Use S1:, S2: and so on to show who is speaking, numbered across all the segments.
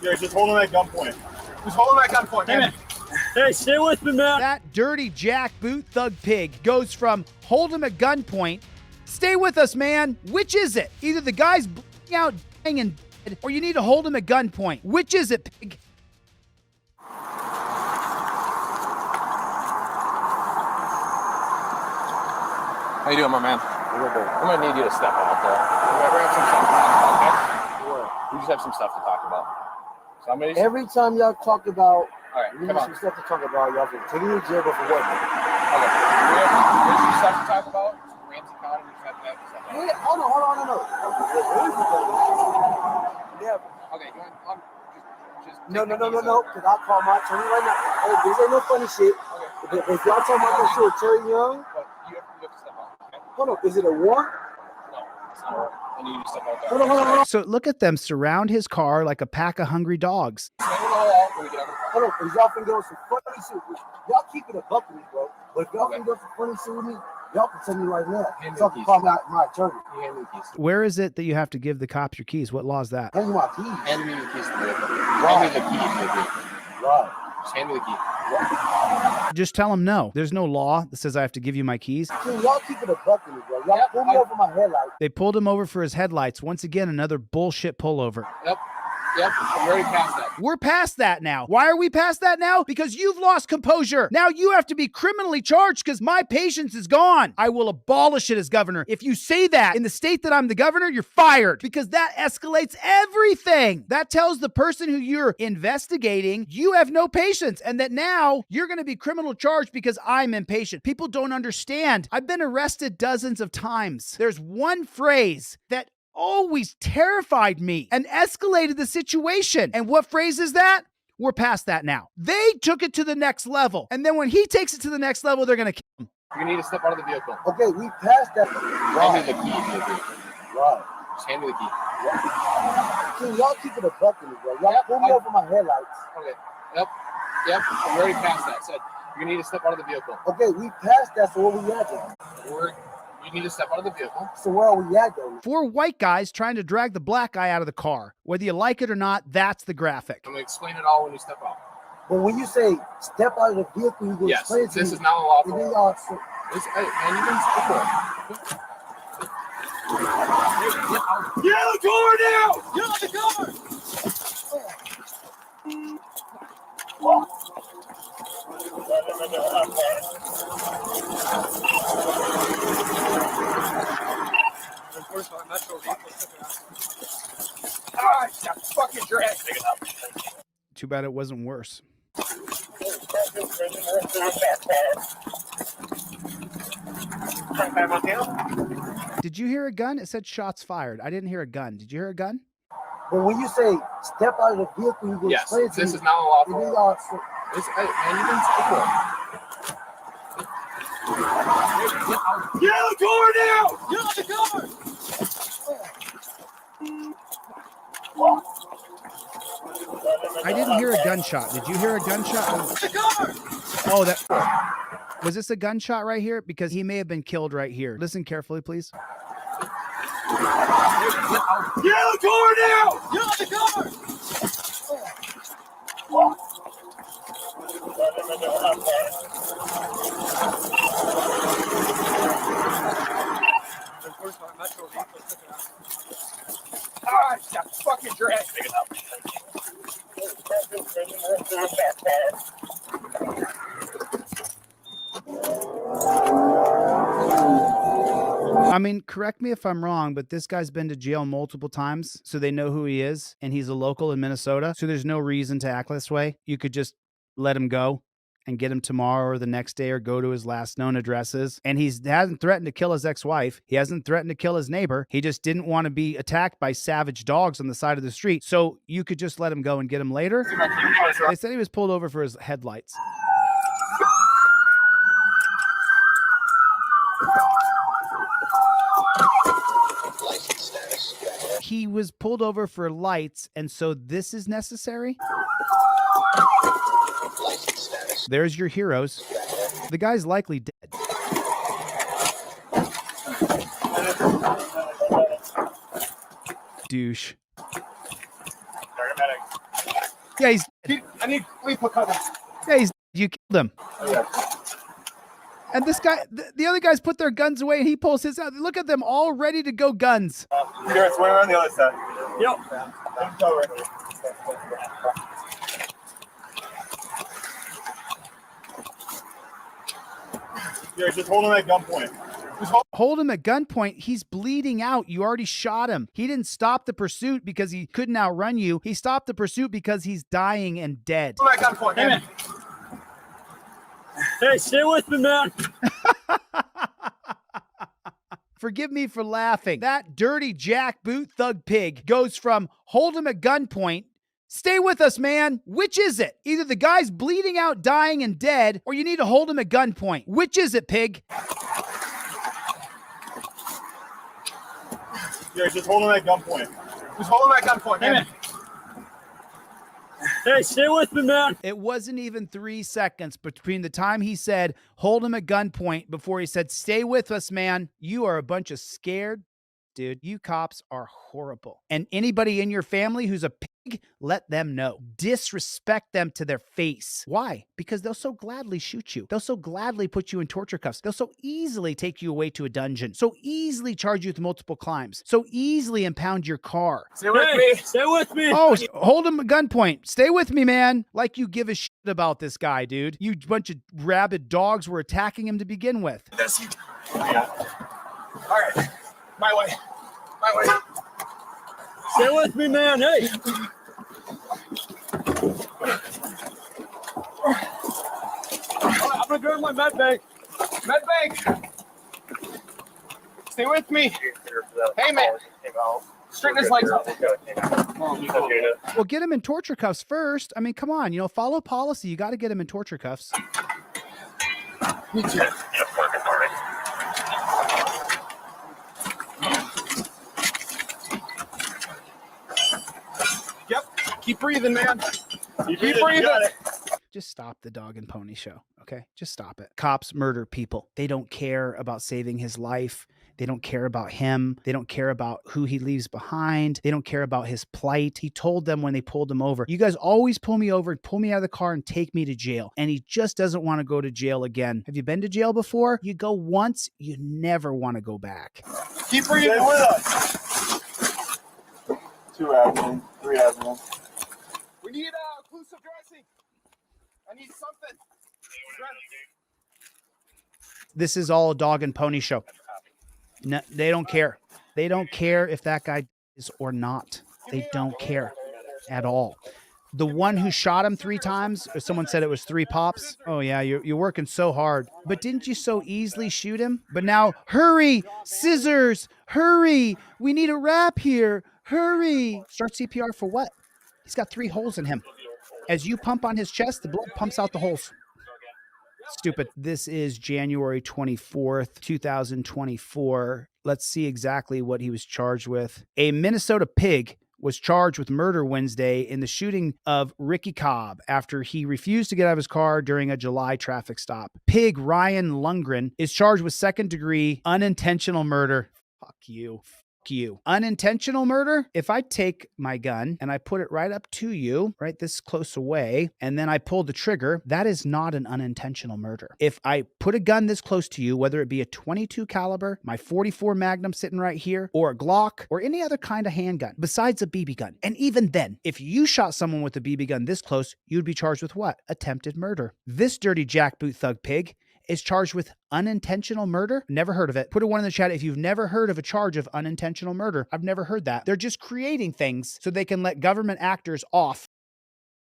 S1: Yeah, just hold him at gunpoint. Just hold him at gunpoint, man.
S2: Hey, stay with me, man.
S3: That dirty jackboot thug pig goes from hold him at gunpoint, stay with us, man. Which is it? Either the guy's bleeding out, dying, and dead, or you need to hold him at gunpoint. Which is it, pig?
S1: How you doing, my man? I'm gonna need you to step out there. We have some stuff to talk about, okay? We just have some stuff to talk about. So I'm gonna
S4: Every time y'all talk about,
S1: all right,
S4: we
S1: come
S4: have
S1: on.
S4: some stuff to talk about, y'all can take me to jail, but for what?
S1: Okay. There's some stuff to talk about. Ramsey County, we just have to have stuff.
S4: Yeah, hold on, no. Never.
S1: Okay, go ahead. Just
S4: No, because I'll call my attorney right now. Hey, this ain't no funny shit.
S1: Okay.
S4: If y'all talking about that shit with Terry Young,
S1: But you have to step out. Okay?
S4: hold on, is it a war?
S1: No, it's not. I need you to step out there.
S4: Hold on.
S3: So look at them surround his car like a pack of hungry dogs.
S1: Stand in the wall when we get over.
S4: Hold on, because y'all can go some funny shit. Y'all keep it a buck with me, bro. But if y'all can go some funny shit with me, y'all can tell me right now.
S1: Hand me
S4: So I
S1: the
S4: can
S1: keys.
S4: call my attorney.
S1: You hand me the keys.
S3: Where is it that you have to give the cops your keys? What law is that?
S4: Hand me my keys.
S1: Hand me the keys to the vehicle. Hand me the keys to the vehicle.
S4: Right.
S1: Just hand me the key.
S3: Just tell them no. There's no law that says I have to give you my keys.
S4: See, y'all keep it a buck with me, bro. Y'all pull me over my headlights.
S3: They pulled him over for his headlights. Once again, another bullshit pullover.
S1: Yep, I'm already past that.
S3: We're past that now. Why are we past that now? Because you've lost composure. Now you have to be criminally charged because my patience is gone. I will abolish it as governor. If you say that in the state that I'm the governor, you're fired because that escalates everything. That tells the person who you're investigating you have no patience and that now you're going to be criminal charged because I'm impatient. People don't understand. I've been arrested dozens of times. There's one phrase that always terrified me and escalated the situation. And what phrase is that? We're past that now. They took it to the next level. And then when he takes it to the next level, they're going to kill him.
S1: You need to step out of the vehicle.
S4: Okay, we passed that.
S1: Hand me the key to the vehicle.
S4: Right.
S1: Just hand me the key.
S4: See, y'all keep it a buck with me, bro. Y'all pull me over my headlights.
S1: Okay. Yep, I'm already past that. Said you need to step out of the vehicle.
S4: Okay, we passed that, so where we at then?
S1: You need to step out of the vehicle.
S4: So where are we at though?
S3: 4 white guys trying to drag the black guy out of the car. Whether you like it or not, that's the graphic.
S1: I'm going to explain it all when you step out.
S4: But when you say step out of the vehicle, you go
S1: Yes,
S4: explain it to
S1: this
S4: me.
S1: is not a lawful.
S4: And then y'all
S1: Hey, man, you can step out. Get out the door now! Get out the door! Alright, fucking drag.
S3: Too bad it wasn't worse. Did you hear a gun? It said shots fired. I didn't hear a gun. Did you hear a gun?
S4: But when you say step out of the vehicle, you go
S1: Yes,
S4: explain it to
S1: this
S4: me.
S1: is not a lawful.
S4: And then y'all
S1: Hey, man, you can step out. Get out the door now! Get out the door!
S3: I didn't hear a gunshot. Did you hear a gunshot? Oh, that was this a gunshot right here? Because he may have been killed right here. Listen carefully, please.
S1: Get out the door now! Get out the door! Alright, fucking drag.
S3: I mean, correct me if I'm wrong, but this guy's been to jail multiple times, so they know who he is, and he's a local in Minnesota, so there's no reason to act this way. You could just let him go and get him tomorrow or the next day or go to his last known addresses. And he hasn't threatened to kill his ex-wife. He hasn't threatened to kill his neighbor. He just didn't want to be attacked by savage dogs on the side of the street. So you could just let him go and get him later. They said he was pulled over for his headlights. He was pulled over for lights, and so this is necessary? There's your heroes. The guy's likely dead. Douche. Yeah,
S1: I need put cover.
S3: you killed him. And this guy, the other guys put their guns away and he pulls his out. Look at them all ready to go guns.
S5: Here, it's way on the other side.
S2: Yep.
S5: Here, just hold him at gunpoint.
S3: Hold him at gunpoint. He's bleeding out. You already shot him. He didn't stop the pursuit because he couldn't outrun you. He stopped the pursuit because he's dying and dead.
S1: Hold him at gunpoint, man.
S2: Hey, stay with me, man.
S3: Forgive me for laughing. That dirty jackboot thug pig goes from hold him at gunpoint, stay with us, man. Which is it? Either the guy's bleeding out, dying, and dead, or you need to hold him at gunpoint. Which is it, pig?
S5: Here, just hold him at gunpoint.
S1: Just hold him at gunpoint, man.
S2: Hey, stay with me, man.
S3: It wasn't even 3 seconds between the time he said, hold him at gunpoint, before he said, stay with us, man. You are a bunch of scared, dude. You cops are horrible. And anybody in your family who's a pig, let them know. Disrespect them to their face. Why? Because they'll so gladly shoot you. They'll so gladly put you in torture cuffs. They'll so easily take you away to a dungeon. So easily charge you with multiple crimes. So easily impound your car.
S1: Stay with me.
S2: Stay with me.
S3: Oh, hold him at gunpoint. Stay with me, man. Like you give a shit about this guy, dude. You bunch of rabid dogs were attacking him to begin with.
S1: Yeah. All right. My way. My way.
S2: Stay with me, man. Hey. I'm gonna grab my med bag.
S1: Med bag. Stay with me. Hey, man. Straighten his legs up.
S3: Well, get him in torture cuffs first. I mean, come on. You know, follow policy. You got to get him in torture cuffs.
S1: Me too. Yep. Keep breathing, man. Keep breathing.
S3: Just stop the dog and pony show, okay? Just stop it. Cops murder people. They don't care about saving his life. They don't care about him. They don't care about who he leaves behind. They don't care about his plight. He told them when they pulled him over, you guys always pull me over and pull me out of the car and take me to jail. And he just doesn't want to go to jail again. Have you been to jail before? You go once, you never want to go back.
S1: Keep breathing with us.
S5: 2 abdomen, 3 abdomen.
S1: We need occlusive dressing. I need something.
S3: This is all a dog and pony show. No, they don't care. They don't care if that guy is or not. They don't care at all. The one who shot him 3 times, or someone said it was 3 pops. Oh yeah, you're working so hard. But didn't you so easily shoot him? But now, hurry, scissors, hurry. We need a wrap here. Hurry. Start CPR for what? He's got 3 holes in him. As you pump on his chest, the blood pumps out the holes. Stupid. This is January 24th, 2024. Let's see exactly what he was charged with. A Minnesota pig was charged with murder Wednesday in the shooting of Ricky Cobb after he refused to get out of his car during a July traffic stop. Pig Ryan Lundgren is charged with second-degree unintentional murder. Fuck you. You. Unintentional murder? If I take my gun and I put it right up to you, right this close away, and then I pull the trigger, that is not an unintentional murder. If I put a gun this close to you, whether it be a 22 caliber, my 44 Magnum sitting right here, or a Glock, or any other kind of handgun, besides a BB gun, and even then, if you shot someone with a BB gun this close, you'd be charged with what? Attempted murder. This dirty jackboot thug pig is charged with unintentional murder. Never heard of it. Put a 1 in the chat if you've never heard of a charge of unintentional murder. I've never heard that. They're just creating things so they can let government actors off.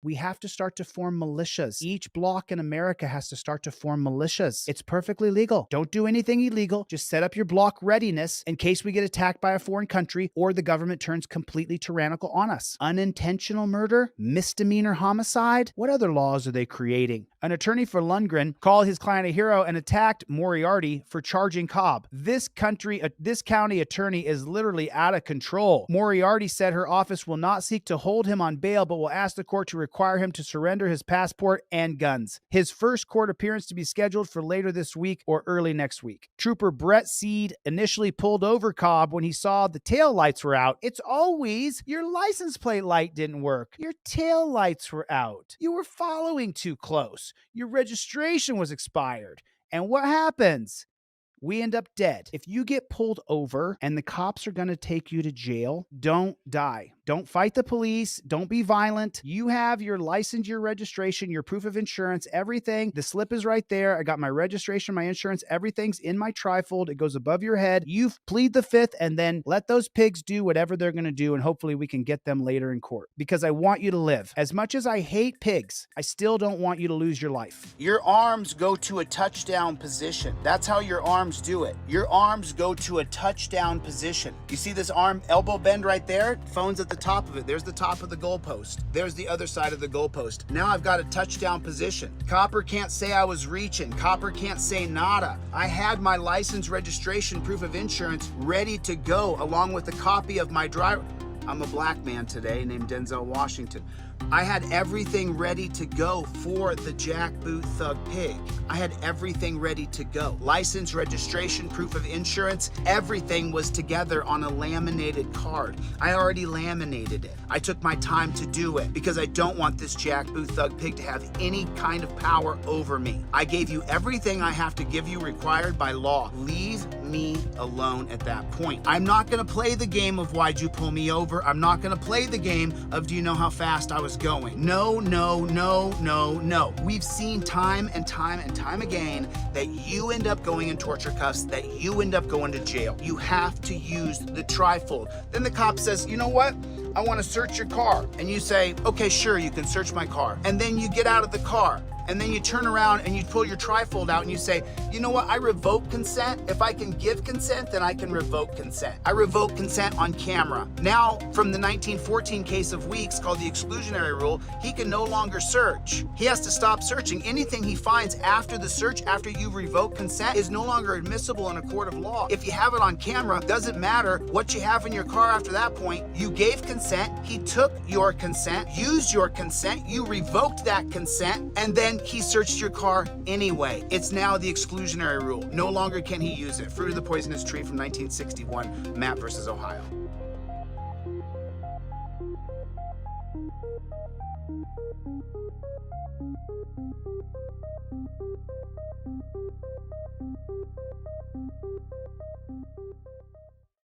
S3: We have to start to form militias. Each block in America has to start to form militias. It's perfectly legal. Don't do anything illegal. Just set up your block readiness in case we get attacked by a foreign country or the government turns completely tyrannical on us. Unintentional murder, misdemeanor homicide. What other laws are they creating? An attorney for Lundgren called his client a hero and attacked Moriarty for charging Cobb. This county attorney is literally out of control. Moriarty said her office will not seek to hold him on bail, but will ask the court to require him to surrender his passport and guns. His first court appearance to be scheduled for later this week or early next week. Trooper Brett Seed initially pulled over Cobb when he saw the tail lights were out. It's always your license plate light didn't work. Your tail lights were out. You were following too close. Your registration was expired. And what happens? We end up dead. If you get pulled over and the cops are going to take you to jail, don't die. Don't fight the police. Don't be violent. You have your license, your registration, your proof of insurance, everything. The slip is right there. I got my registration, my insurance, everything's in my trifold. It goes above your head. You plead the fifth and then let those pigs do whatever they're going to do. And hopefully we can get them later in court because I want you to live. As much as I hate pigs, I still don't want you to lose your life. Your arms go to a touchdown position. That's how your arms do it. Your arms go to a touchdown position. You see this arm elbow bend right there? Phone's at the top of it. There's the top of the goalpost. There's the other side of the goalpost. Now I've got a touchdown position. Copper can't say I was reaching. Copper can't say nada. I had my license, registration, proof of insurance ready to go along with a copy of my driver. I'm a black man today named Denzel Washington. I had everything ready to go for the jackboot thug pig. I had everything ready to go. License, registration, proof of insurance, everything was together on a laminated card. I already laminated it. I took my time to do it because I don't want this jackboot thug pig to have any kind of power over me. I gave you everything I have to give you required by law. Leave me alone at that point. I'm not gonna play the game of why'd you pull me over. I'm not gonna play the game of do you know how fast I was going. No, no, no, no, no. We've seen time and time and time again that you end up going in torture cuffs, that you end up going to jail. You have to use the trifold. Then the cop says, you know what? I want to search your car. And you say, okay, sure, you can search my car. And then you get out of the car. And then you turn around and you pull your trifold out and you say, you know what, I revoke consent. If I can give consent, then I can revoke consent. I revoke consent on camera. Now, from the 1914 case of Weeks called the exclusionary rule, he can no longer search. He has to stop searching. Anything he finds after the search, after you revoke consent, is no longer admissible in a court of law. If you have it on camera, doesn't matter what you have in your car after that point. You gave consent, he took your consent, used your consent, you revoked that consent, and then he searched your car anyway. It's now the exclusionary rule. No longer can he use it. Fruit of the Poisonous Tree from 1961, Mapp versus Ohio.